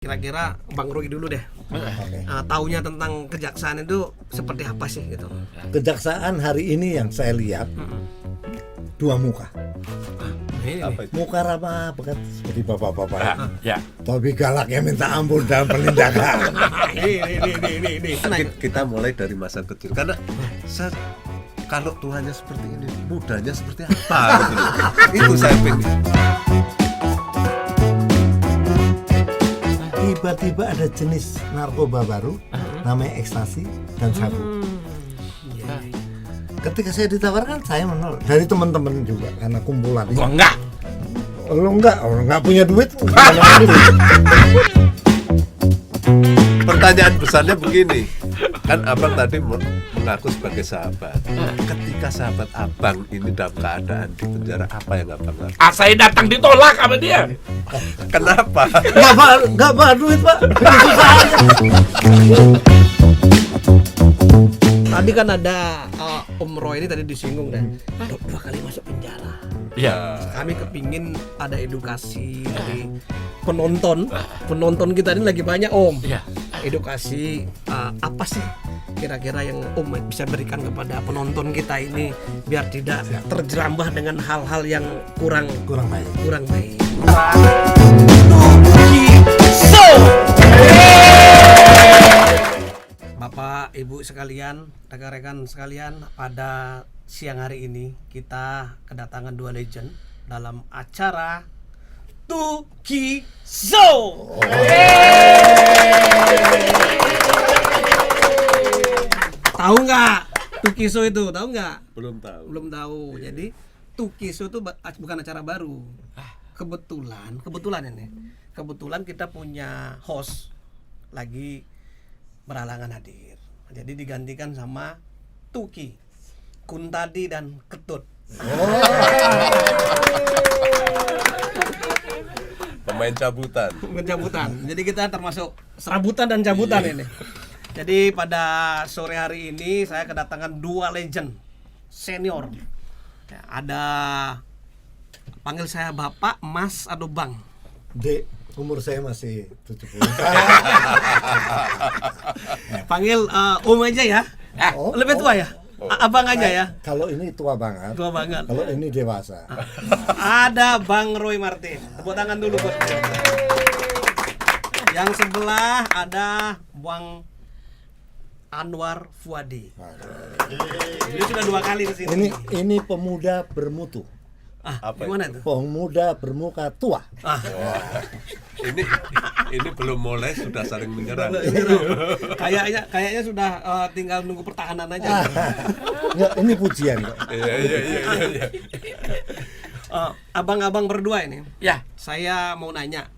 Kira-kira Bang Roy dulu deh. Taunya tentang kejaksaan itu seperti apa sih gitu? Kejaksaan hari ini yang saya lihat dua muka. Ini Muka ramah bekat seperti bapak-bapak. Ya. Tapi galaknya minta ampun dalam penindakan. ini. Kita mulai dari masa kecil karena kalau Tuhannya seperti ini, mudanya seperti apa gitu loh. Itu saya pengen. Tiba-tiba ada jenis narkoba baru namanya ekstasi dan sabu. Ketika saya ditawarkan saya menolak dari teman-teman juga karena kumpulan. Gua enggak. Lo enggak punya duit. Pertanyaan besarnya begini, kan abang tadi mengaku sebagai sahabat. Ketika sahabat abang ini dalam keadaan di penjara, apa yang abang lakukan? Saya datang ditolak sama dia. Kenapa? Enggak pak duit pak. Susah aja. Tadi kan ada Om Roy ini tadi disinggung dan 2 kali masuk penjara. Ya. Kami kepingin ada edukasi dari penonton. Penonton kita ini lagi banyak Om. Ya. Edukasi apa sih kira-kira yang Om bisa berikan kepada penonton kita ini biar tidak terjerambah dengan hal-hal yang kurang baik. Bapak, Ibu sekalian, rekan-rekan sekalian, pada siang hari ini kita kedatangan 2 legend dalam acara Tuki Show. Tahu nggak Tuki Show itu? Tahu nggak? Belum tahu. Belum tahu. Jadi Tuki Show itu bukan acara baru. Kebetulan ini. Kebetulan kita punya host lagi berhalangan hadir. Jadi digantikan sama Tuki, Kuntadi dan Ketut. Pemain cabutan. Pencabutan. Jadi kita termasuk serabutan dan cabutan ini. Jadi pada sore hari ini saya kedatangan 2 legend senior. Ya, ada panggil saya Bapak, Mas atau Bang. Dek, umur saya masih 70. Panggil Om aja ya. Lebih tua ya? Abang aja ya. Kalau ini tua banget. Tua banget. Kalau ini dewasa. Ada Bang Roy Martin. Tepuk tangan dulu buat dia. Yang sebelah ada Bang Anwar Fuadi. Ini sudah 2 kali ke sini. Ini pemuda bermutu. Apa Gimana itu? Pemuda bermuka tua. Ini belum mulai sudah saling menyerang. Kayaknya sudah tinggal nunggu pertahanan aja. Enggak, ini pujian kok. Iya. Abang-abang berdua ini. Ya. Saya mau nanya,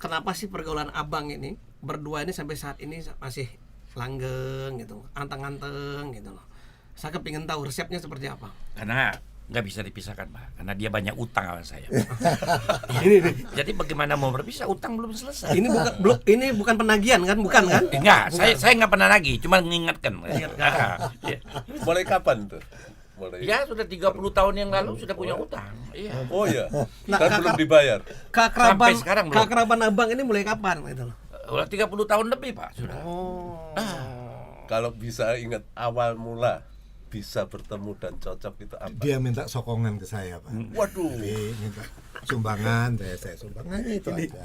kenapa sih pergaulan abang ini berdua ini sampai saat ini masih langgeng gitu, anteng-anteng gitu loh. Saya kepingin tahu resepnya seperti apa. Karena nggak bisa dipisahkan, Pak. Karena dia banyak utang sama saya. Jadi bagaimana mau berpisah? Utang belum selesai. Ini bukan penagihan kan? Bukan kan? Enggak, saya nggak pernah lagi, cuma mengingatkan. Ya. Mulai kapan tuh? Ya sudah 30 tahun yang lalu sudah punya utang. Iya. Oh ya. Nah, Dan belum dibayar. Sampai sekarang belum. Keakraban abang ini mulai kapan gitu loh? Udah 30 tahun lebih, Pak, sudah. Kalau bisa ingat awal mula bisa bertemu dan cocok itu apa? Dia minta sokongan ke saya, Pak. Waduh. Dia minta sumbangan, saya sumbangannya itu aja.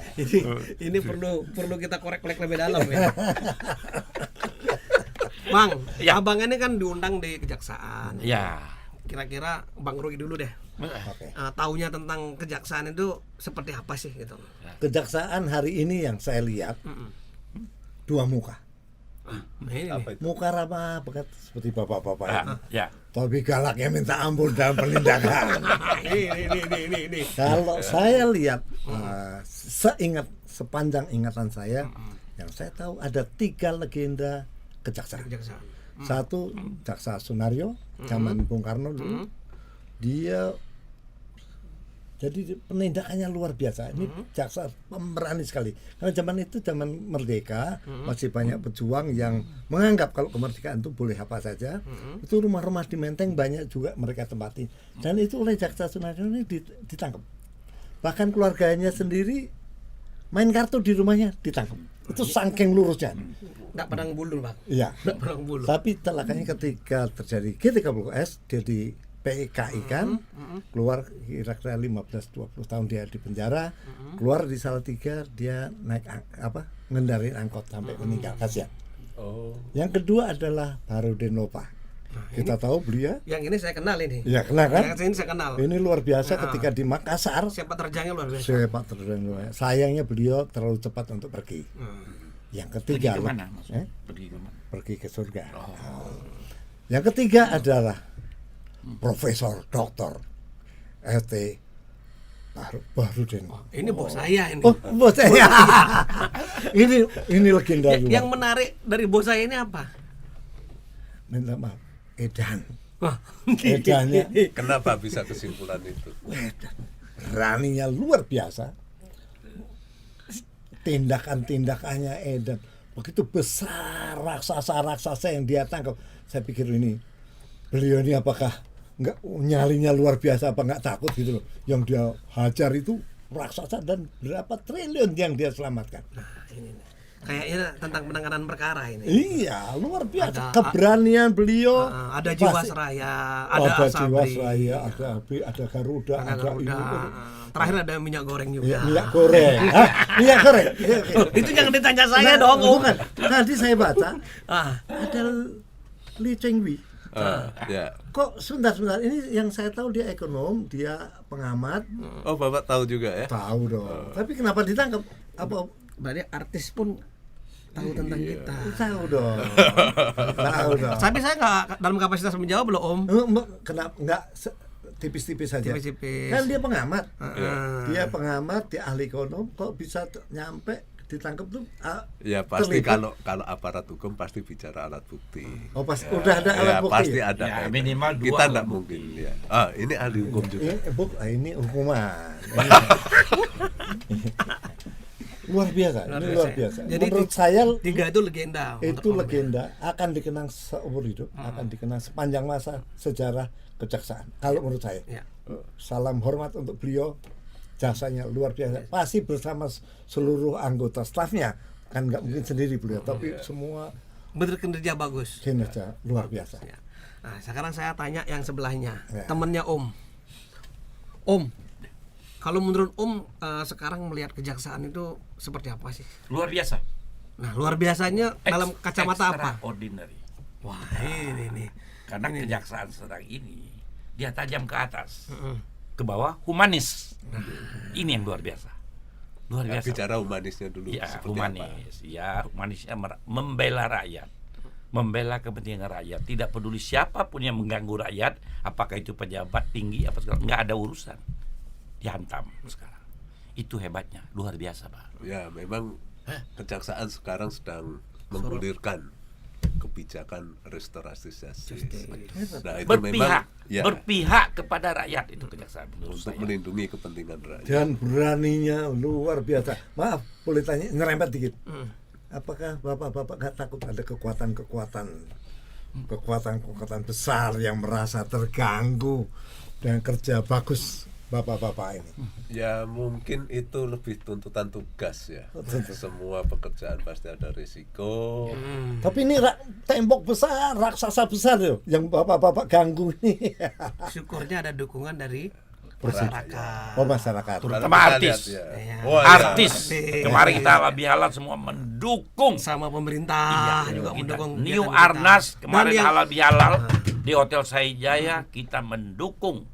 Ini perlu kita korek-korek lebih dalam ya. Bang, Ya. abang ini kan diundang di kejaksaan. Ya. Kira-kira Bang Roy dulu deh. Oke. Taunya tentang kejaksaan itu seperti apa sih gitu? Kejaksaan hari ini yang saya lihat dua muka. Ini Apa itu? Muka ramah bekat seperti bapak-bapak. Ya. Tapi galaknya minta ampun dalam penindakan. ini. Kalau saya lihat sepanjang ingatan saya, yang saya tahu ada 3 legenda kejaksaan. Satu Jaksa Sunario, zaman Bung Karno dulu. Dia jadi penindakannya luar biasa. Ini jaksa pemberani sekali. Karena zaman itu zaman merdeka, masih banyak pejuang yang menganggap kalau kemerdekaan itu boleh apa saja. Itu rumah-rumah di Menteng banyak juga mereka tempati. Dan itu oleh Jaksa Sunario ini ditangkap. Bahkan keluarganya sendiri main kartu di rumahnya ditangkap. Itu saking lurusnya. Nggak pedang bulu, Bang. Iya. Nggak pedang bulu. Tapi celakanya ketika terjadi G30S, dia di PKI kan, keluar kira-kira 15-20 tahun dia di penjara, keluar di Salatiga dia naik ngendarin angkot sampai meninggal, kasihan. Oh. Yang kedua adalah Barudin Lopa. Kita tahu beliau. Yang ini saya kenal ini. Ya kenal kan? Yang ini saya kenal. Ini luar biasa ketika di Makassar. Sepak terjangnya luar biasa. Sepak terjang luar biasa. Sayangnya beliau terlalu cepat untuk pergi. Yang ketiga, Pergi kemana? Pergi kemana? pergi ke surga. Yang ketiga adalah Profesor Doktor S.T. Barudin. Ini bos saya ini. Oh, bos saya. ini legenda juga. Yang menarik dari bos saya ini apa? Minta maaf, edan. Wah, Edannya, Kenapa bisa kesimpulan itu? edan. Beraninya luar biasa. Tindakannya edan. Begitu besar raksasa yang dia tangkap. Saya pikir beliau ini apakah nggak nyalinya luar biasa, apa nggak takut gitu loh. Yang dia hajar itu raksasa dan berapa triliun yang dia selamatkan. ini nih. Kayaknya tentang penanganan perkara ini. Iya, luar biasa. Ada- keberanian beliau. Ada Jiwasraya, ada Asabri, Jiwasraya, ada Abi, ada Garuda, ada ada Garuda. ini. Terakhir ada minyak goreng juga. Minyak goreng. Hah? Minyak goreng. Itu jangan ditanya saya dong, Om. Bukan. Tadi saya baca Ah, ada Lee Cheng Wei. Ya. Kok sebentar ini yang saya tahu dia ekonom, dia pengamat, Oh, Bapak tahu juga ya? tahu dong. Tapi kenapa ditangkap? Apa berarti artis pun tahu tentang kita. tahu dong. Tahu dong. Tapi saya nggak dalam kapasitas menjawab loh, Om. Kenapa enggak tipis-tipis saja? Tipis-tipis. Kan dia pengamat. Ah. Dia pengamat, dia ahli ekonom, kok bisa nyampe ditangkap tuh? Ya pasti terlibat. kalau aparat hukum pasti bicara alat bukti. Oh pasti udah ada alat Ya, bukti. pasti ada. Ya, kaitan. minimal dua Kita alat enggak bukti. mungkin ya. Ini ahli hukum juga. Ini hukuman. Luar biasa, ini luar biasa. Jadi Menurut saya 3 itu legenda. itu legenda akan dikenang seumur hidup, akan dikenang sepanjang masa sejarah kejaksaan. Kalau menurut saya, Ya. salam hormat untuk beliau, jasanya luar biasa. Pasti bersama seluruh anggota stafnya, kan nggak mungkin sendiri beliau, tapi semua Berkinerja bagus. kinerja luar biasa. Ya. Nah, sekarang saya tanya yang sebelahnya, Ya. temennya Om. Om, kalau menurut Om sekarang melihat kejaksaan itu seperti apa sih? Luar biasa. Nah, luar biasanya dalam kacamata apa? Extraordinary. Wah, ini nih. Karena kejaksaan sedang ini dia tajam ke atas, ke bawah humanis. Ini yang luar biasa. Luar biasa. Bicara humanisnya dulu. Ya, seperti humanis. Ya, humanisnya membela rakyat. Membela kepentingan rakyat. Tidak peduli siapapun yang mengganggu rakyat, apakah itu pejabat tinggi apa segala, nggak ada urusan. Dihantam sekarang. Itu hebatnya, luar biasa, Pak. Ya, memang kejaksaan sekarang sedang menggulirkan kebijakan restorasi justice. Nah, itu Berpihak, memang ya berpihak kepada rakyat itu kejaksaan menurut untuk saya. melindungi kepentingan rakyat. Dan beraninya luar biasa. Maaf, boleh tanya, nyerempet dikit. Apakah bapak-bapak nggak takut ada kekuatan besar yang merasa terganggu dengan kerja bagus bapak-bapak ini? Ya mungkin itu lebih tuntutan tugas ya. Semua pekerjaan pasti ada risiko. Tapi ini tembok besar, raksasa besar loh, yang bapak-bapak ganggu ini. Syukurnya ada dukungan dari Presiden. masyarakat. Oh masyarakat. Kalau Terutama kita artis. lihat, ya. Iya. Wah, ya. Artis. Kemarin kita halal bihalal semua mendukung. Sama pemerintah juga Kita mendukung New kegiatan kita. Arnas kemarin Dan yang- halal bihalal di Hotel Saijaya kita mendukung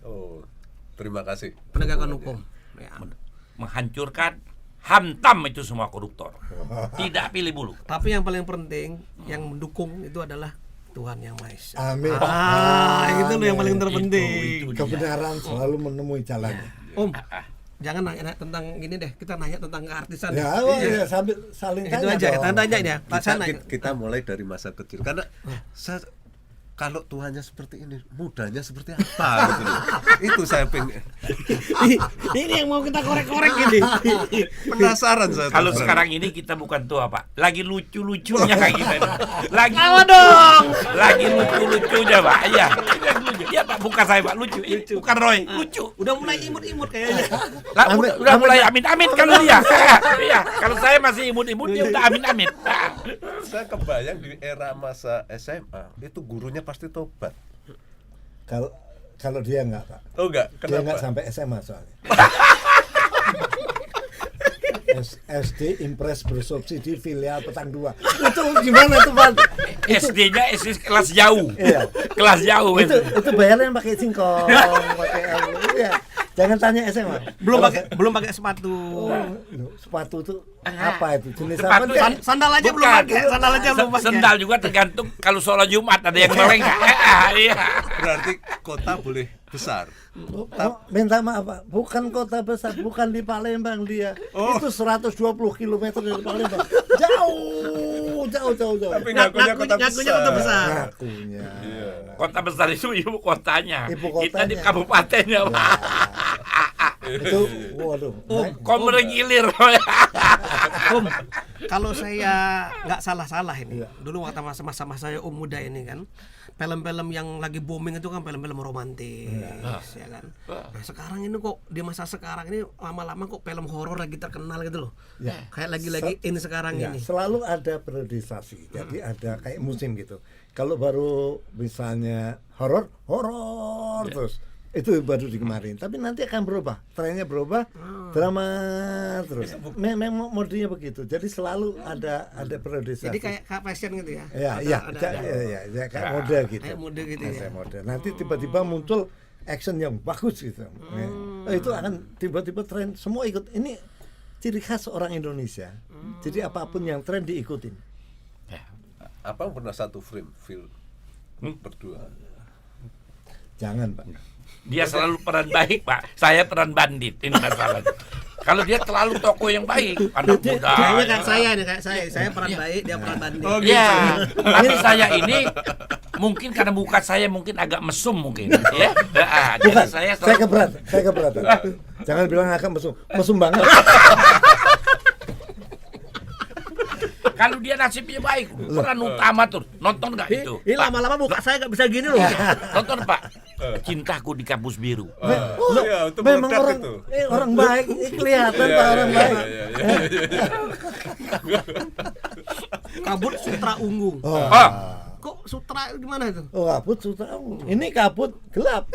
Oh, terima kasih. penegakan hukum. Ya. menghancurkan, hantam itu semua koruptor. Tidak pilih bulu. Tapi yang paling penting yang mendukung itu adalah Tuhan Yang Maha Esa. Amin. Itu loh yang paling terpenting. Itu dia. Kebenaran selalu menemui jalannya. Om, jangan nanya tentang gini deh, kita nanya tentang keartisan. Ya, Iya. sambil saling Itu tanya aja, dong. kita tanya ya. Pak Kita, sana. kita mulai dari masa kecil karena saya kalau tuanya seperti ini, mudanya seperti apa gitu loh. Itu saya pengen Ini yang mau kita korek-korek ini. penasaran saya. Kalau terus terang. sekarang ini kita bukan tua, Pak. Lagi lucu-lucunya kayak kita ini. Lagi Apa dong? Lagi lucu-lucunya, Pak. Iya. Iya, Pak, bukan saya, Pak. Lucu. Bukan Roy, lucu. Udah mulai imut-imut kayaknya. Lah, udah mulai amit-amit kalau dia. Iya, kalau saya masih imut-imut, dia udah amit-amit. Saya kebayang di era masa SMA itu gurunya pasti tobat. Kalau dia enggak, Pak. Oh enggak, Dia enggak kenapa? sampai SMA soalnya. SD Impres bersubsidi filial Petang 2. Itu gimana tuh, Pak? SD-nya SD kelas jauh. Iya. Kelas jauh. Itu bayarnya pakai singkong, pakai ya. Jangan tanya SMA. Belum pakai sepatu. Loh, sepatu tuh apa itu? Jenis Sepatu apa? Sandal aja belum Bukan. pakai. Sandal aja belum pakai. Sendal juga tergantung kalau sholat Jumat ada yang melengah. Iya. Berarti kota boleh besar. Oh, minta maaf, Pak. Bukan kota besar, bukan di Palembang dia. Oh. Itu 120 km dari Palembang. Jauh. Tapi ngakunya kota besar. Ngakunya. Kota besar itu ibu kotanya. Ibu Kita di kotanya. kabupatennya, Pak. Itu waduh. Kau merengilir. Kalau saya nggak salah ini, Iya. dulu waktu masa saya muda ini kan, film-film yang lagi booming itu kan film-film romantis, ya kan. Nah sekarang ini kok di masa sekarang ini lama-lama kok film horor lagi terkenal gitu loh. Ya. Kayak lagi-lagi in sekarang Ya, ini. selalu ada periodisasi. Jadi ada kayak musim gitu. Kalau baru misalnya horor terus. Itu baru di kemarin. Tapi nanti akan berubah. Trennya berubah. Drama terus. Memang modenya begitu. Jadi selalu ada periodisasi. Jadi kayak fashion gitu ya. Ya, Ada- kayak mode gitu. Kayak mode gitu ya. Kayak mode. Nanti tiba-tiba muncul action yang bagus gitu. Itu akan tiba-tiba tren semua ikut. Ini ciri khas orang Indonesia. Jadi apapun yang tren diikutin. Apa pernah satu film berdua? Jangan, Pak. Dia selalu peran baik, Pak. Saya peran bandit. Ini masalahnya. Kalau dia terlalu tokoh yang baik, anak muda. Kayaknya kayak saya nih, kayak saya. Saya peran baik, dia peran bandit. Oh, gitu. Ya, tapi saya ini mungkin karena muka saya mungkin agak mesum mungkin, ya. Jadi Bukan, saya saya keberatan. Jangan bilang agak mesum banget. kalau dia nasibnya baik, peran utama tuh. Nonton nggak itu? Ini Pak? lama-lama muka saya nggak bisa gini loh. Nonton, Pak. Cintaku di Kampus Biru. Oh, iya, itu Memang melekat orang itu. orang baik, kelihatan Iya, Pak orang iya, baik. iya, iya. Kabut Sutra Ungu. Oh, Kok Sutra gimana itu? Oh, kabut sutra. Ini kabut gelap.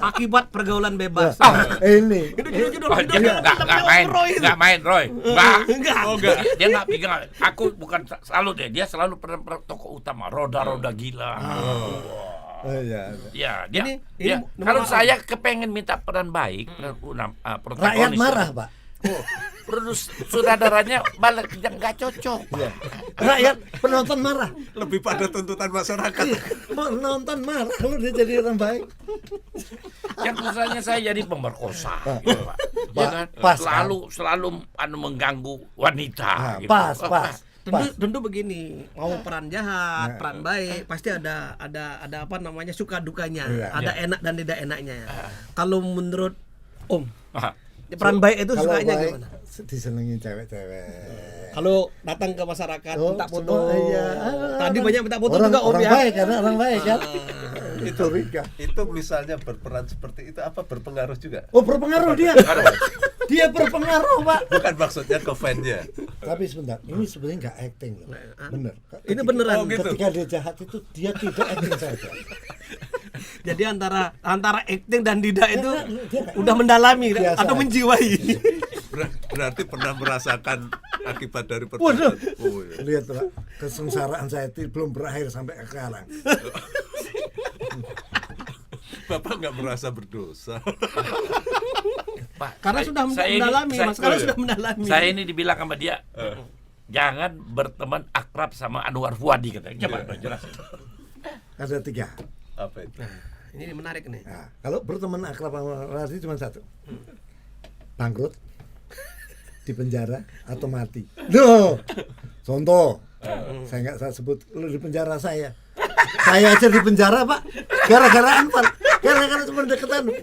Ah. Akibat pergaulan bebas. Ini. Itu judul oh, dia nggak main, Roy. Enggak. Oh, enggak. Dia nggak pegang. Aku bukan selalu deh. Dia selalu peran tokoh utama. Roda-roda gila. Oh, iya. Ya, dia. Ini dia. nomor Kalau apa? saya kepengen minta peran baik, peran protagonis. Rakyat marah, Pak. Sutradaranya balik yang nggak cocok. Rakyat penonton marah. Lebih pada tuntutan masyarakat. Penonton marah kalau dia jadi orang baik. Yang misalnya saya jadi pemerkosa, gitu, Pak. Ya kan? Pas, selalu mengganggu wanita. Gitu. Pas. Tentu begini, mau peran jahat, peran baik, pasti ada apa namanya suka dukanya, Iya. ada enak dan tidak enaknya. Kalau menurut Om, Ah, peran baik itu Kalau sukanya baik, gimana? disenengin cewek-cewek. Kalau datang ke masyarakat minta foto, semua, iya. tadi banyak minta foto orang, juga Om orang ya. baik karena orang baik kan. Itu Rika. itu misalnya berperan seperti itu apa berpengaruh juga? Oh, berpengaruh dia. Dia berpengaruh, Pak. Bukan maksudnya ke fan-nya. Tapi sebentar, ini sebenarnya nggak acting loh. Bener. Ini beneran. Oh, gitu. Ketika dia jahat itu dia tidak acting saja. Jadi antara acting dan tidak itu dia nggak- udah mendalami Biasa. atau menjiwai. Berarti pernah merasakan akibat dari Waduh. perbuatan. Oh, iya. Lihat Pak, kesengsaraan saya itu belum berakhir sampai sekarang. Bapak nggak merasa berdosa. Pak, Karena sudah mendalami, Mas. Karena sudah mendalami. Saya ini dibilang sama dia, jangan berteman akrab sama Anwar Fuadi katanya. Coba jelas. Ada 3. Apa itu? Ini menarik nih. Nah, kalau berteman akrab sama Radi cuma 1. Bangkrut, di penjara atau mati. Loh, contoh. Saya nggak saya sebut lu di penjara saya. Saya aja di penjara, Pak. Gara-gara Anwar. Gara-gara cuma deketan. 2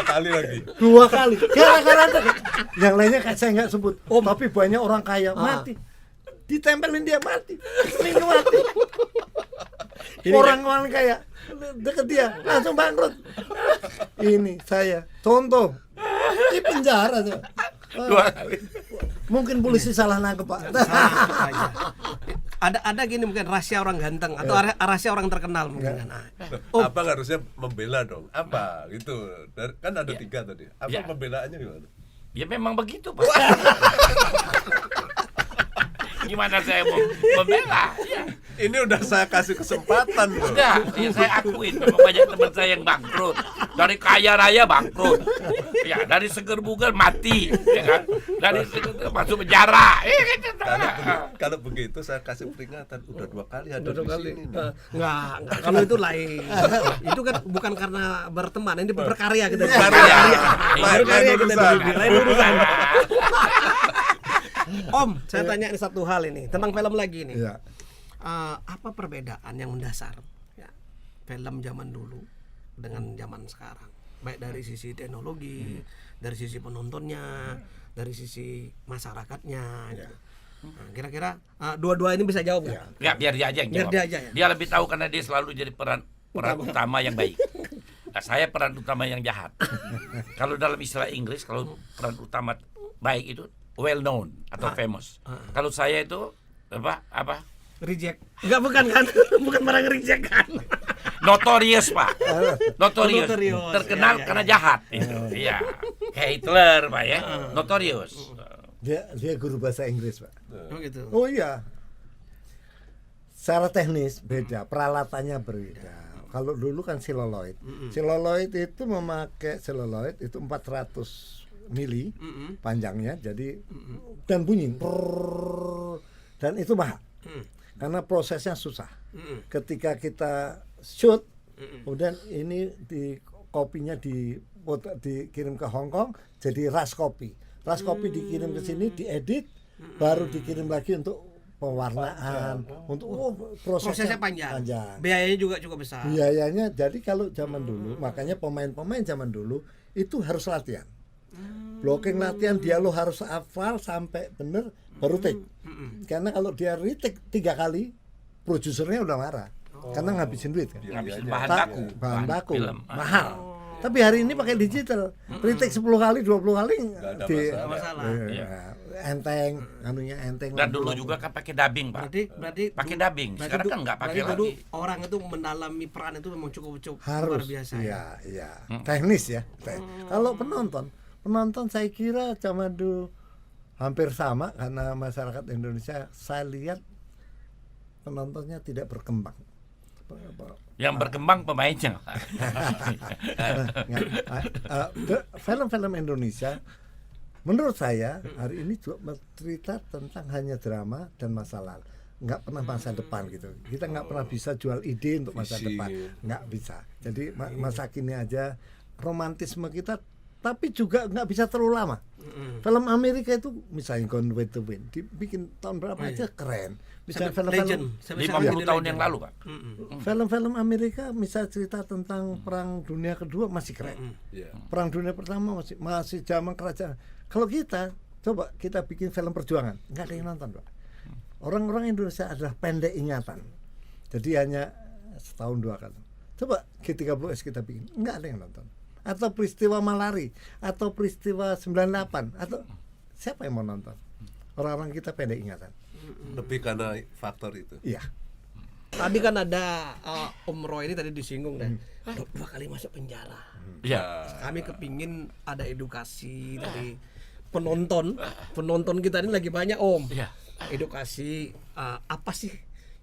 kali lagi. 2 kali. Gara-gara ada. Yang lainnya saya nggak sebut. Tapi banyak orang kaya mati. Ditempelin dia mati. Minggu mati. Orang-orang kaya deket dia langsung bangkrut. Ini saya contoh di penjara tuh. 2 kali. Mungkin polisi salah nangkep, Pak. Ada gini mungkin rahasia orang ganteng atau rahasia orang terkenal mungkin kan. Abang harusnya membela dong. Apa gitu? Kan ada 3 tadi. Apa Ya. pembelaannya gimana? Ya memang begitu, Pak. Gimana saya mau membela? Ya. Ini udah saya kasih kesempatan loh. Enggak, ya saya akuin memang banyak teman saya yang bangkrut. Dari kaya raya bangkrut. Ya, dari seger bugar mati, ya kan? Dari seger masuk penjara. Kalau begitu saya kasih peringatan. Udah 2 kali ada di sini. Enggak, kalau itu lain. Itu kan bukan karena berteman, ini berkarya kita. Berkarya. Berkarya kita urusan. di lain urusan. Om, saya tanya ini satu hal ini tentang film lagi nih. Iya. Apa perbedaan yang mendasar ya, film zaman dulu dengan zaman sekarang, baik dari sisi teknologi, dari sisi penontonnya, dari sisi masyarakatnya gitu. Nah, kira-kira dua-dua ini bisa jawab nggak? Ya, biar dia aja yang Biar jawab. dia aja ya. Dia lebih tahu karena dia selalu jadi peran utama yang baik. Nah, saya peran utama yang jahat. Kalau dalam istilah Inggris, kalau peran utama baik itu well known atau famous. Kalau saya itu apa? Reject. Enggak, bukan kan? Bukan barang reject kan? Notorious, Pak. Notorious. Notorious. Terkenal Ya, ya, karena ya. jahat itu. Iya. Kayak Hitler, Pak ya. Notorious. Dia guru bahasa Inggris, Pak. Oh gitu. Oh iya. Secara teknis beda, peralatannya berbeda. Kalau dulu kan celluloid. Celluloid itu memakai celluloid itu 400 mili panjangnya, jadi dan bunyi prrrr, dan itu mahal. Karena prosesnya susah. Ketika kita shoot, kemudian ini di kopinya dikirim ke Hong Kong jadi ras kopi. Ras kopi dikirim ke sini, diedit, baru dikirim lagi untuk pewarnaan, untuk prosesnya panjang. panjang. Biayanya juga cukup besar. Biayanya, jadi kalau zaman dulu, makanya pemain-pemain zaman dulu itu harus latihan. Blocking latihan, dialog harus hafal sampai bener baru take. Karena kalau dia retake 3 kali, produsernya udah marah. Karena ngabisin duit kan. Ngabisin bahan baku. Bahan baku film. mahal. Tapi hari ini pakai digital. Retake 10 kali, 20 kali ada di masalah. enteng, anunya enteng. Dan dulu juga kan pakai dubbing, Pak. Berarti Pakai dubbing. Sekarang kan nggak pakai berarti dulu lagi. orang itu mendalami peran itu memang cukup luar Harus biasa. iya. Teknis ya. Kalau penonton saya kira zaman dulu hampir sama, karena masyarakat Indonesia saya lihat penontonnya tidak berkembang. Yang berkembang pemainnya. Film-film Indonesia menurut saya hari ini juga cerita tentang hanya drama dan masa lalu, nggak pernah masa depan gitu. Kita nggak pernah bisa jual ide untuk masa Visi. depan, nggak bisa. Jadi masa kini aja, romantisme kita, tapi juga nggak bisa terlalu lama. Film Amerika itu misalnya Gone with the Wind dibikin tahun berapa aja keren. Misalnya film-film 50 tahun yang lalu, Pak. film-film Amerika misal cerita tentang Perang Dunia Kedua masih keren. Iya. Perang Dunia Pertama masih zaman kerajaan. Kalau kita coba kita bikin film perjuangan, nggak ada yang nonton, Pak. Orang-orang Indonesia adalah pendek ingatan. Jadi hanya setahun 2 kali. Coba G30S kita bikin, nggak ada yang nonton. Atau peristiwa Malari, atau peristiwa 98, atau siapa yang mau nonton? Orang-orang kita pendek ingatan. Lebih karena faktor itu. Iya. Tadi kan ada Om Roy ini tadi disinggung dan 2 kali masuk penjara. Iya. Kami kepingin ada edukasi dari penonton kita ini lagi banyak, Om. Iya. Edukasi apa sih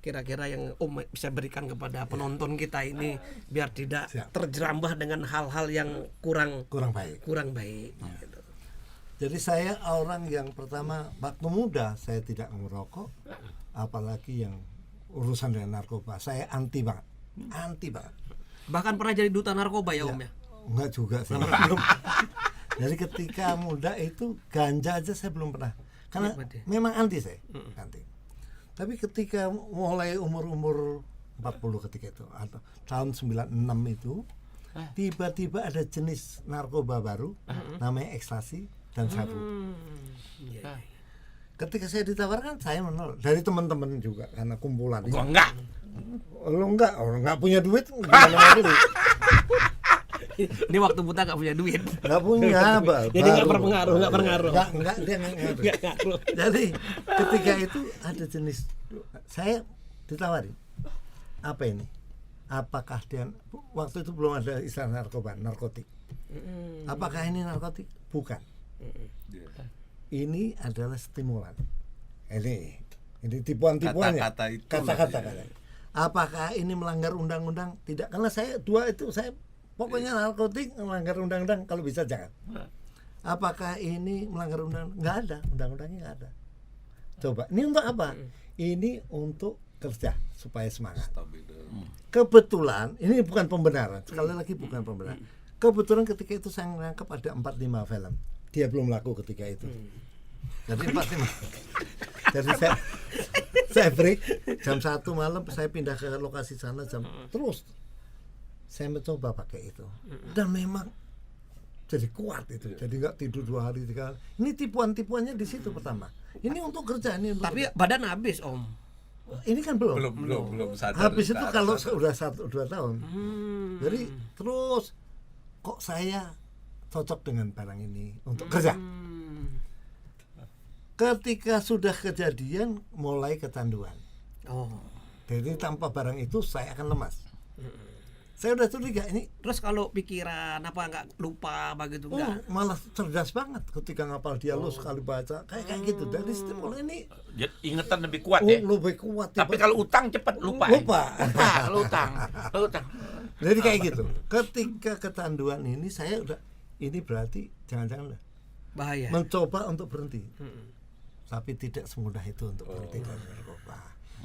kira-kira yang Om bisa berikan kepada penonton kita ini biar tidak Siap. terjerambah dengan hal-hal yang kurang baik. gitu. Jadi saya orang yang pertama waktu muda saya tidak merokok, apalagi yang urusan dengan narkoba. Saya anti banget. Bahkan pernah jadi duta narkoba ya, Om ya. Enggak juga sih. Jadi ketika muda itu ganja aja saya belum pernah. Karena Nikmati. memang anti saya. Anti. Tapi ketika mulai umur 40 ketika itu atau tahun 96 itu tiba-tiba ada jenis narkoba baru namanya ekstasi dan sabu. Ketika saya ditawarkan saya menolak dari teman-teman juga karena kumpulan. Kok enggak? Orang nggak punya duit gimana mau beli? Ini waktu buta nggak punya duit. Nggak punya, Jadi nggak berpengaruh. Nggak dia nggak ngaruh. Jadi ketika itu ada jenis, saya ditawarin apa ini? Apakah dia waktu itu belum ada istilah narkotik? Apakah ini narkotik? Bukan. Ini adalah stimulan. Ini tipuan-tipuannya. Kata-kata. Apakah ini melanggar undang-undang? Tidak, karena saya pokoknya narkotik melanggar undang-undang, kalau bisa jangan. Apakah ini melanggar undang-undang? Nggak ada, undang-undangnya nggak ada. Coba, ini untuk apa? Ini untuk kerja supaya semangat. Kebetulan, ini bukan pembenaran, sekali lagi bukan pembenaran. Kebetulan ketika itu saya menangkap ada 4-5 film. Dia belum laku ketika itu. Jadi 4-5. Jadi saya break jam 1 malam, saya pindah ke lokasi sana terus saya mencoba pakai itu dan memang jadi kuat itu, jadi nggak tidur 2 hari 3 hari. Ini tipuannya di situ pertama. Ini untuk kerja, ini untuk Tapi kerja. badan habis Om. Ini kan belum sadar. habis itu kalau udah 1-2 tahun. Jadi terus kok saya cocok dengan barang ini untuk kerja. Ketika sudah kejadian mulai kecanduan. Jadi tanpa barang itu saya akan lemas. Saya udah curiga ini. Terus kalau pikiran apa nggak lupa begitu enggak? Malah cerdas banget ketika ngapal dialog sekali baca kayak gitu. Dari stimulan ini Ingatan lebih kuat ya. lebih kuat. Tapi kalau utang cepat lupa. Kalau utang. Jadi kayak gitu. Ketika kecanduan ini saya udah, ini berarti jangan-jangan Bahaya. mencoba untuk berhenti. Tapi tidak semudah itu untuk berhenti dari narkoba.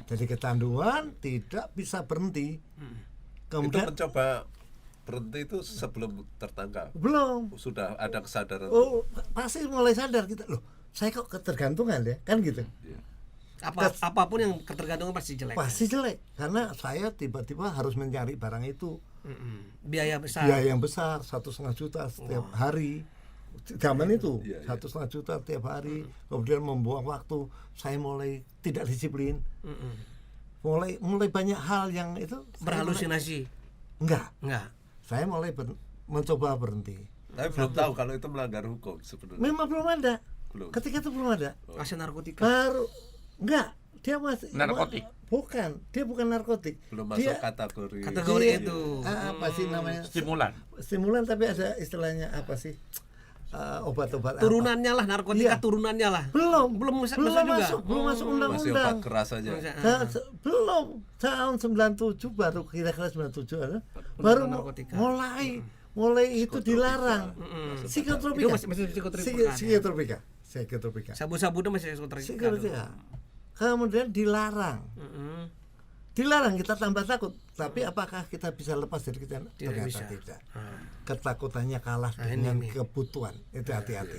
Jadi kecanduan tidak bisa berhenti. Kemudian itu mencoba berhenti itu sebelum tertangkap. belum. Sudah ada kesadaran. Pasti mulai sadar kita, loh, saya kok ketergantungan ya, kan gitu. Apapun yang ketergantungan pasti jelek. Pasti jelek karena saya tiba-tiba harus mencari barang itu. Biaya besar. Biaya yang besar, 1,5 juta setiap hari. Zaman itu 1,5 juta setiap hari. Kemudian membuang waktu. Saya mulai tidak disiplin. Mulai banyak hal yang itu Berhalusinasi. Enggak. Saya mulai mencoba berhenti. Tapi belum tahu kalau itu melanggar hukum sebenarnya. Memang belum ada. Belum. Ketika itu belum ada. Kasih narkotika. Baru enggak, dia masih Narkotik. Bukan, dia bukan narkotik. Belum masuk Dia kategori Kategori itu. apa sih namanya? Stimulan. Stimulan, tapi ada istilahnya apa sih? Obat-obat Turunannya lah narkotika, Iya. turunannya lah. belum masuk belum juga. masuk masih undang-undang. obat keras saja. Belum, tahun 97 baru kira-kira 97 ada, baru narkotika. mulai itu dilarang. Itu Psikotropika. masih psikotropika. Psikotropika. Sabu-sabu itu masih psikotropika. Psikotropika. Kemudian dilarang. Dilarang, kita tambah takut. Tapi apakah kita bisa lepas dari kita? Ternyata bisa. tidak. Ketakutannya kalah Nah, dengan ini. kebutuhan. Itu hati-hati.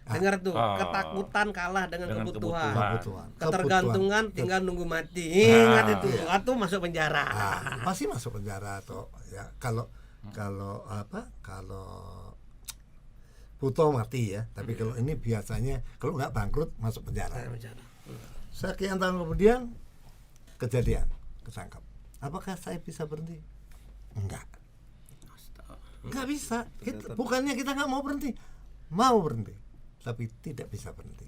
Dengar tuh, ketakutan kalah dengan kebutuhan. Kebutuhan. Ketergantungan tinggal nunggu mati. Ingat itu, atau masuk penjara. Pasti masuk penjara atau ya kalau butuh mati ya. Tapi kalau ini biasanya kalau nggak bangkrut masuk penjara. Sekian tahun kemudian kejadian, ketangkap. Apakah saya bisa berhenti? Enggak bisa. Bukannya kita nggak mau berhenti, tapi tidak bisa berhenti.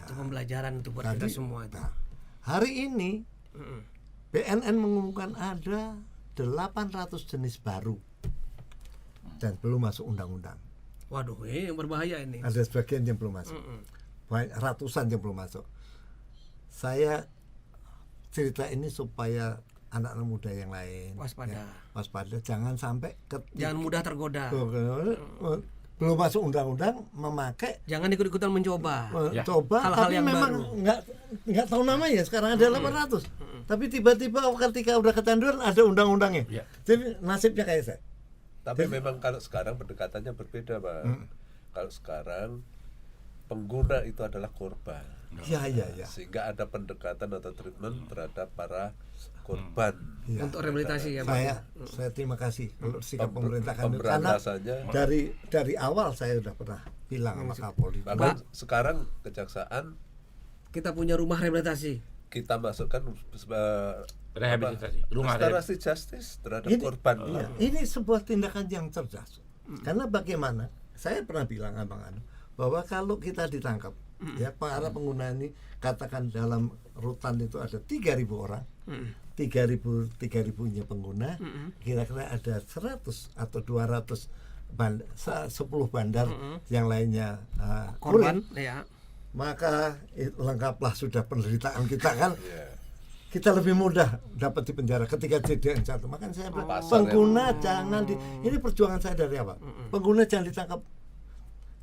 Itu pembelajaran itu buat kita semua itu. Hari ini BNN mengumumkan ada 800 jenis baru dan belum masuk undang-undang. Waduh, ini yang berbahaya ini. Ada sebagian yang belum masuk, ratusan yang belum masuk. Saya cerita ini supaya anak-anak muda yang lain waspada, jangan sampai jangan mudah tergoda. Belum masuk undang-undang memakai, Jangan ikut-ikutan mencoba. coba Hal-hal tapi yang memang baru. nggak tahu namanya. Sekarang ada 800 tapi tiba-tiba ketika udah kecanduan ada undang-undangnya. Jadi nasibnya kayak saya. Tapi memang kalau sekarang pendekatannya berbeda, Pak. Kalau sekarang pengguna itu adalah korban. Iya, iya, iya. Sehingga ada pendekatan atau treatment terhadap para korban. Iya. Untuk rehabilitasi ya, Pak. Saya terima kasih kalau sikap pemerintah karena Pemberantasannya. dari awal saya sudah pernah bilang sama Kapolri. Bahkan sekarang kejaksaan Kita punya rumah rehabilitasi. kita masukkan Rehabilitasi, rumah restoratif justice terhadap korban. Iya, ini sebuah tindakan yang cerdas. Karena bagaimana? Saya pernah bilang Abang Anu bahwa kalau kita ditangkap, ya para pengguna ini katakan dalam rutan itu ada 3.000 orang, 3.000-nya pengguna, kira-kira ada 100 atau 200 10 bandar yang lainnya Korban kulit. ya. Maka lengkaplah sudah penderitaan kita kan. Iya. Kita lebih mudah dapat di penjara ketika kejadian satu. Makanya saya bilang Pasar pengguna jangan ini perjuangan saya dari awal. Pengguna jangan ditangkap,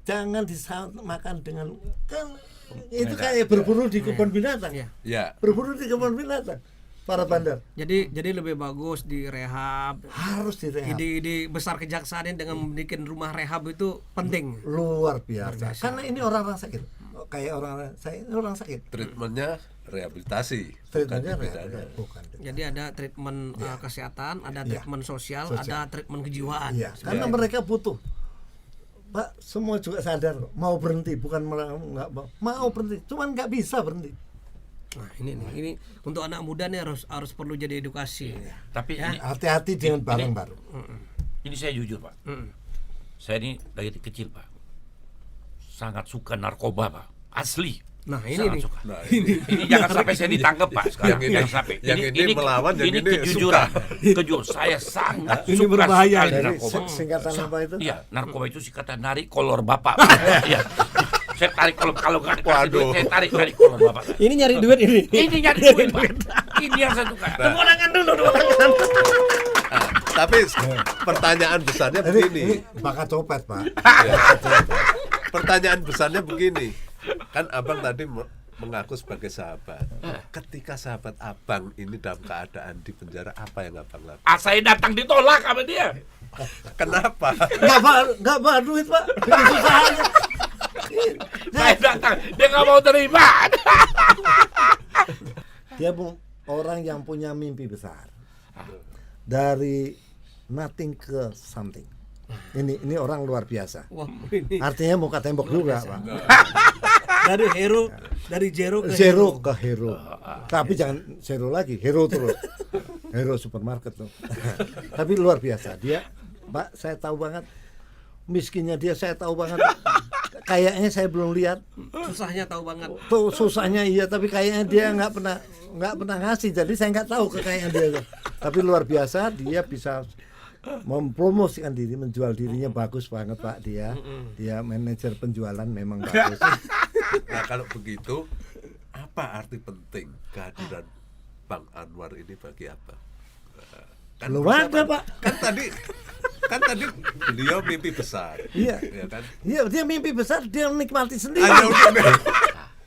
jangan disamakan dengan kan itu kayak berburu di kebun binatang. Iya. Ya. Berburu di kebun binatang para bandar. Jadi lebih bagus direhab. Harus direhab. Ide besar kejaksaan dengan membuat rumah rehab itu penting. Luar biasa. Karena ini orang-orang sakit. Kayak orang sakit. Treatmentnya rehabilitasi, Treatmentnya bukan pidana. bukan. Jadi ada treatment kesehatan, ada treatment sosial, ada treatment kejiwaan. Iya, karena mereka butuh. Pak, semua juga sadar mau berhenti, bukan nggak mau berhenti, cuman nggak bisa berhenti. Nah, ini untuk anak muda nih harus perlu jadi edukasi. Tapi Hati-hati dengan barang baru. ini saya jujur, Pak. Saya ini dari kecil, Pak, sangat suka narkoba, Pak. Asli. Nah, ini Sangat nih. suka. Nah, Ini jangan sampai saya ditangkap, Pak. Sekarang Yang ini- jangan sampai. yang ini melawan, yang ini kejujuran. Kejujuran. Saya sangat Ini suka berbahaya. sekali Dari narkoba. singkatan apa itu? Iya, narkoba itu singkatan narik kolor bapak. Iya. Saya tarik kalau nggak dikasih duit, saya tarik kolor bapak. Ini nyari duit ini. Ini nyari duit, Pak. Ini yang saya suka. Tepuk tangan dulu, tepuk tangan. Nah, tapi pertanyaan besarnya Ini begini. bakat copet, Pak. Pertanyaan besarnya begini. Kan Abang tadi mengaku sebagai sahabat. Ketika sahabat Abang ini dalam keadaan di penjara, apa yang Abang lakukan? Saya datang ditolak sama dia. Kenapa? Nggak bawa duit, Pak. Ini susah aja. Saya datang, dia nggak mau terima. Dia orang yang punya mimpi besar. Dari nothing ke something. Ini orang luar biasa. Wah, ini Artinya muka tembok juga, Pak. dari zero ke Zero ke hero. Tapi jangan zero lagi, hero terus. Hero supermarket tuh. Tapi luar biasa. Dia, Pak, saya tahu banget miskinnya dia, saya tahu banget. Kayaknya saya belum lihat. susahnya tahu banget. Tuh susahnya iya, tapi kayaknya dia nggak pernah ngasih. Jadi saya nggak tahu kekayaan dia. Tapi luar biasa, dia bisa mempromosikan diri, menjual dirinya bagus banget, Pak. Dia manajer penjualan memang bagus. Nah, kalau begitu, apa arti penting kehadiran Bang Anwar ini bagi apa? Belum ada, Pak. Kan tadi beliau mimpi besar. Iya. Ya kan? Iya, dia mimpi besar, dia menikmati sendiri.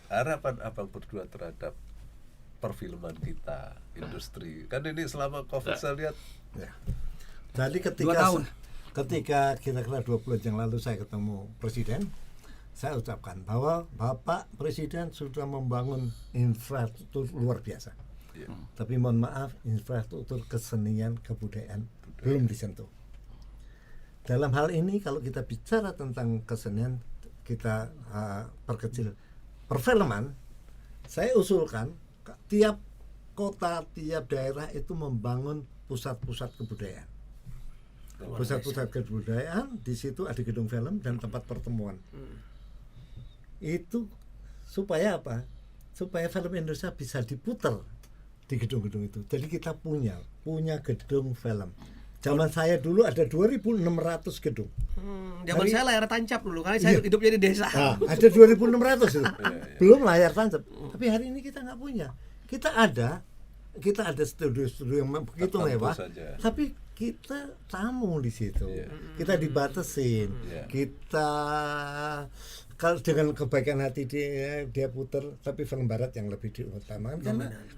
Harapan Abang berdua terhadap perfilman kita, industri. Kan ini selama Covid saya lihat Ya. Jadi 2 tahun. ketika kira-kira 2 bulan yang lalu saya ketemu Presiden, saya ucapkan bahwa Bapak Presiden sudah membangun infrastruktur luar biasa. ya, Tapi mohon maaf, infrastruktur kesenian, kebudayaan belum disentuh. Dalam hal ini kalau kita bicara tentang kesenian, kita perkecil perfilman, saya usulkan tiap kota, tiap daerah itu membangun pusat-pusat kebudayaan. Pusat-pusat kebudayaan, di situ ada gedung film dan tempat pertemuan. Itu supaya apa? Supaya film Indonesia bisa diputar di gedung-gedung itu. Jadi kita punya gedung film. Zaman saya dulu ada 2.600 gedung. Zaman saya layar tancap dulu, karena saya hidupnya di desa. Nah, ada 2.600 itu. Belum layar tancap. Tapi hari ini kita nggak punya. Kita ada studio-studio yang begitu Tertentu mewah. saja. Tapi kita tamu di situ. Iya. Kita dibatasin. Iya. Kita kalau dengan kebaikan hati dia putar, tapi film barat yang lebih diutamakan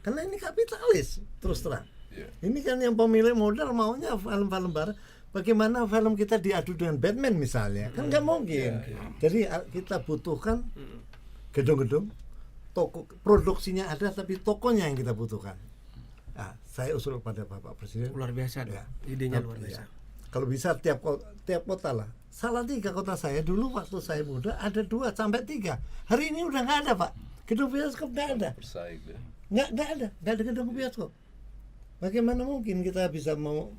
karena ini kapitalis terus terang. ya. Ini kan yang pemilik modal maunya film-film barat, bagaimana film kita diadu dengan Batman misalnya, kan nggak mungkin. Jadi kita butuhkan gedung-gedung, toko produksinya ada tapi tokonya yang kita butuhkan. Nah, saya usul pada Bapak Presiden. Luar biasa dong. Ya. Idenya luar biasa. Kalau bisa tiap kota lah. Salatiga kota saya dulu waktu saya muda ada 2 sampai 3. Hari ini udah nggak ada, Pak. Gedung bioskop nggak ada. Bersaing ya. Nggak ada gedung bioskop. Bagaimana mungkin kita bisa mau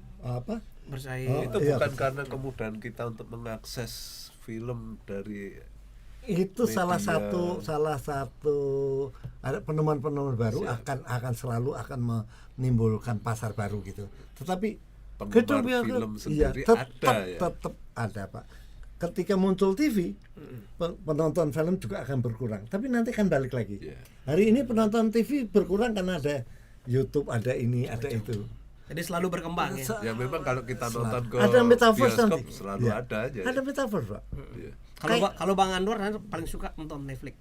Bersaing. Itu iya, bukan karena kemudahan kita untuk mengakses film dari itu media. salah satu ada penemuan baru akan selalu akan menimbulkan pasar baru gitu. Tetapi penggemar film sendiri tetap ada, Pak. Ketika muncul TV, penonton film juga akan berkurang. Tapi nanti kan balik lagi. Yeah. Hari ini penonton TV berkurang karena ada YouTube, ada ini, ada itu. Jadi selalu berkembang ya. Ya memang kalau kita nonton ke Ada metaverse bioskop nanti. selalu Ya. ada aja. Ada metaverse, Pak. Iya. Kalau Bang Anwar paling suka nonton Netflix.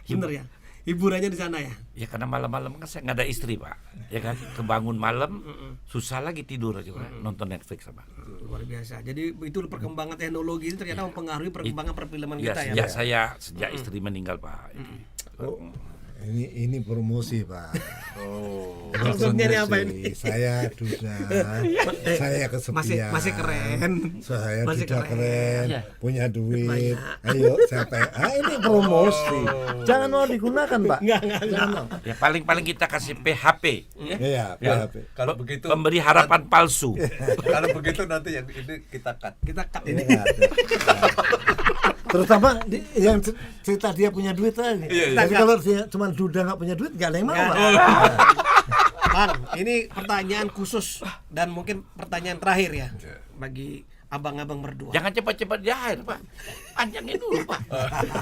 Bener ya. Hiburannya di sana ya. Ya karena malam-malam kan saya nggak ada istri Pak, ya kan, kebangun malam susah lagi tidur juga nonton Netflix Pak. Luar biasa. Jadi itu perkembangan teknologi ini ternyata mempengaruhi perkembangan perfilman Ya kita ya. sejak istri meninggal Pak. Oh, ini promosi, Pak. Oh. Maksudnya ini apa ini? Saya duda, saya kesepian. Masih keren. Saya Masih duda keren, Iya. punya duit. Ayo saya ini promosi. Jangan mau digunakan, Pak. Jangan mau. Ya paling-paling kita kasih PHP, Iya, Ya. PHP. Kalau begitu pemberi harapan palsu. kalau begitu nanti yang ini kita cut. Kita cut Ini ini. nggak ada. Terutama yang cerita dia punya duit tadi. Tapi kalau dia cuma duda nggak punya duit, nggak ada yang mau, Pak. Bang, ini pertanyaan khusus dan mungkin pertanyaan terakhir ya bagi abang-abang berdua. Jangan cepat-cepat di akhir Pak, panjangin dulu Pak.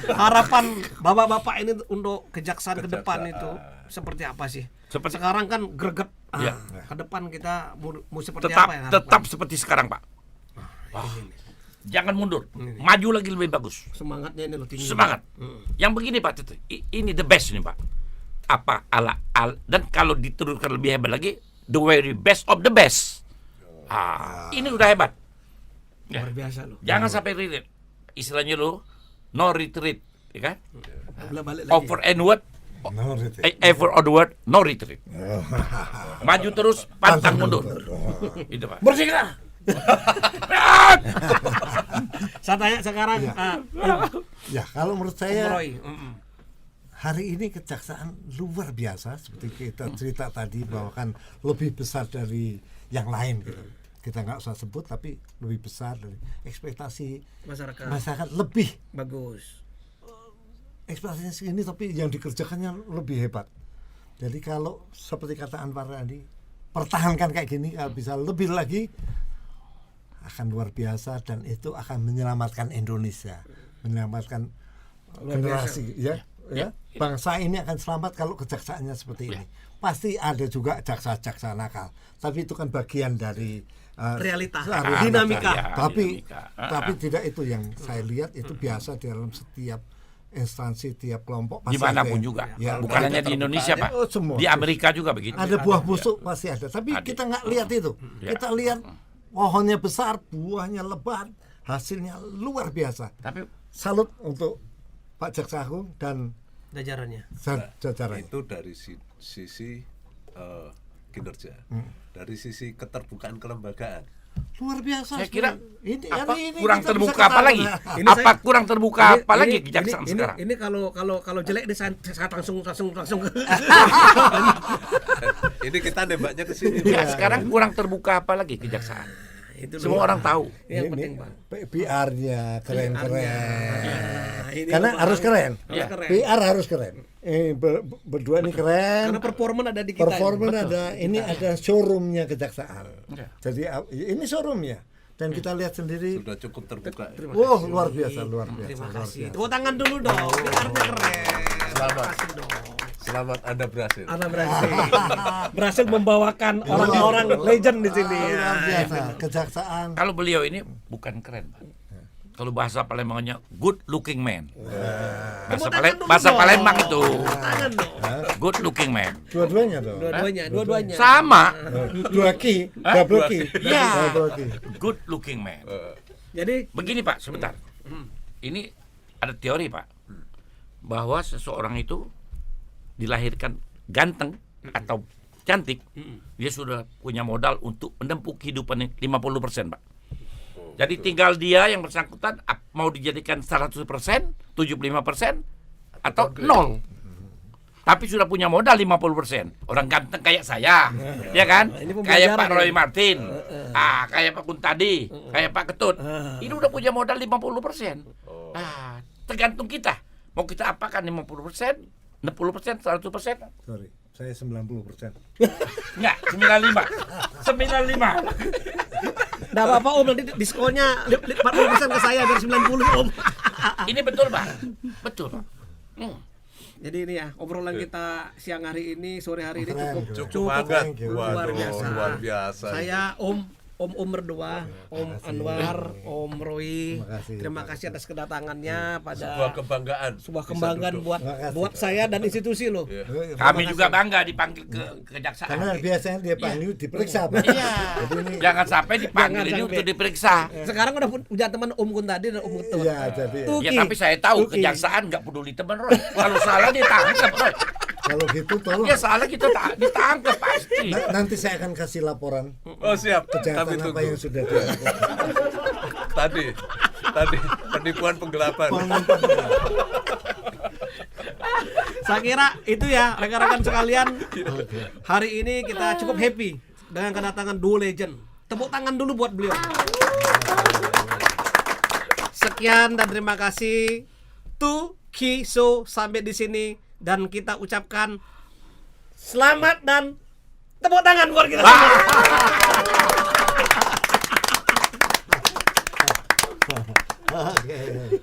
Harapan bapak-bapak ini untuk kejaksaan ke depan itu seperti apa sih? Sekarang kan greget. Ya. Ke depan kita mau seperti Tetap apa ya? tetap seperti sekarang Pak. Jangan mundur, maju lagi lebih bagus. Semangatnya ini loh tinggi. Semangat. Yang begini Pak, ini the best ini Pak. Apa dan kalau diteruskan lebih hebat lagi, the very best of the best. Ini udah hebat. Ya. Luar biasa loh. Jangan sampai retreat. Istilahnya lo no retreat, ya kan? Balik lagi. Over and word, No, Riti. ever onward, no retreat. Maju terus, pantang mundur. Itu Pak. Bersihlah. Saya tanya sekarang Ya, kalau menurut Om saya Roy. hari ini kejaksaan luar biasa seperti kita cerita tadi bahwa kan lebih besar dari yang lain gitu. Kita nggak usah sebut tapi lebih besar dari ekspektasi masyarakat lebih Bagus. ekspektasinya segini tapi yang dikerjakannya lebih hebat. Jadi kalau seperti kata Anwar tadi pertahankan kayak gini, kalau bisa lebih lagi akan luar biasa dan itu akan menyelamatkan Indonesia, menyelamatkan generasi ya. Bangsa ini akan selamat kalau kejaksaannya seperti ini. Pasti ada juga jaksa-jaksa nakal, tapi itu kan bagian dari Realita, realita. dinamika. Tapi tidak itu yang saya lihat itu biasa dalam setiap instansi, tiap kelompok pasti Dimanapun ada. juga, Ya, bukan hanya di Indonesia Pak, Oh, semua. di Amerika juga begitu. ada buah busuk pasti ada, tapi kita nggak lihat itu. Ya. Kita lihat pohonnya besar, buahnya lebat, hasilnya luar biasa. Tapi Salut untuk Pak Jaksa Agung dan Jajarannya. jajarannya. Itu dari sisi kinerja. Dari sisi keterbukaan kelembagaan. Luar biasa. saya kira ini apa, hari ini kurang kita terbuka bisa apa lagi? ketawa. Ini Apa saya- kurang terbuka apa lagi kejaksaan sekarang? Ini kalau jelek deh saya langsung Ini kita nembaknya ke sini. Ya, sekarang kurang terbuka apa lagi kejaksaan? itu Semua orang tahu. yang Ini penting Bang. PR-nya keren-keren. Nah, ini Karena Bang. harus keren. Harus Ya. keren. PR harus keren. Berdua ini keren. Karena performa ada di kita. Performa ada, ini ada showroomnya kejaksaan. Ya. Jadi ini showroomnya dan kita lihat sendiri. Sudah cukup terbuka. Wow, luar biasa, luar biasa. Terima luar kasih. biasa. Tepuk tangan dulu dong. PR-nya keren. Selamat. Terima kasih dong. Selamat Anda berhasil. Anda berhasil membawakan orang-orang legend di sini. Luar Ya. biasa. Kejaksaan. Kalau beliau ini bukan keren, Pak. Kalau bahasa Palembangnya good looking man. Tepuk tangan dulu Bahasa dong. Palembang itu. Tepuk tangan dong. Good looking man. Dua-duanya dong. Dua-duanya. Sama. Dua ki, double ki. Ya. Double ki. Good looking man. Jadi Begini Pak, sebentar. Ini ada teori Pak, bahwa seseorang itu dilahirkan ganteng atau cantik, dia sudah punya modal untuk menempuh kehidupan 50% Pak. Jadi tinggal dia yang bersangkutan mau dijadikan 100%, 75% atau 0. Tapi sudah punya modal 50%. Orang ganteng kayak saya, ya kan? Ini Kayak pembelajaran Pak Roy ya. Martin, kayak Pak Kuntadi, kayak Pak Ketut. Ini udah punya modal 50%. Tergantung kita. Mau kita apakan 50%, 60%, 100%? Sorry, saya 90%. Enggak, 95. 95. enggak apa-apa Om, nanti diskonnya 40% ke saya dari 90 Om. Ini betul Pak. Betul Pak. Jadi ini ya obrolan kita siang hari ini, sore hari ini Keren, Cukup banget. thank you. luar Waduh, biasa. luar biasa. Saya Om berdua, Om Anwar, Om Roy. Terima kasih. Terima kasih atas kedatangannya pada Sebuah kebanggaan. sebuah Bisa kebanggaan duduk. buat Terima kasih. buat saya dan institusi loh. Iya. Kami juga bangga dipanggil ke kejaksaan. Karena biasanya dia panggil diperiksa, Pak. Iya. Jadi ini Jangan sampai dipanggil Jangan ini sampai. untuk diperiksa. Sekarang udah punya teman Om Kuntadi dan Om Ketut. iya jadi Tuh. Ya Tuki. tapi saya tahu Tuki. kejaksaan nggak peduli teman Roy. Kalau salah ditangkap Roy. kalau gitu tolong Ya salah kita ditangkap pasti. nanti saya akan kasih laporan Oh siap. Kami kejahatan apa tunggu. yang sudah dilakukan. Tadi penipuan penggelapan. Saya kira itu ya rekan-rekan sekalian. Hari ini kita cukup happy dengan kedatangan dua legend. Tepuk tangan dulu buat beliau. Sekian dan terima kasih. Tuki So sampai di sini dan kita ucapkan selamat dan tepuk tangan buat kita semua. Oke.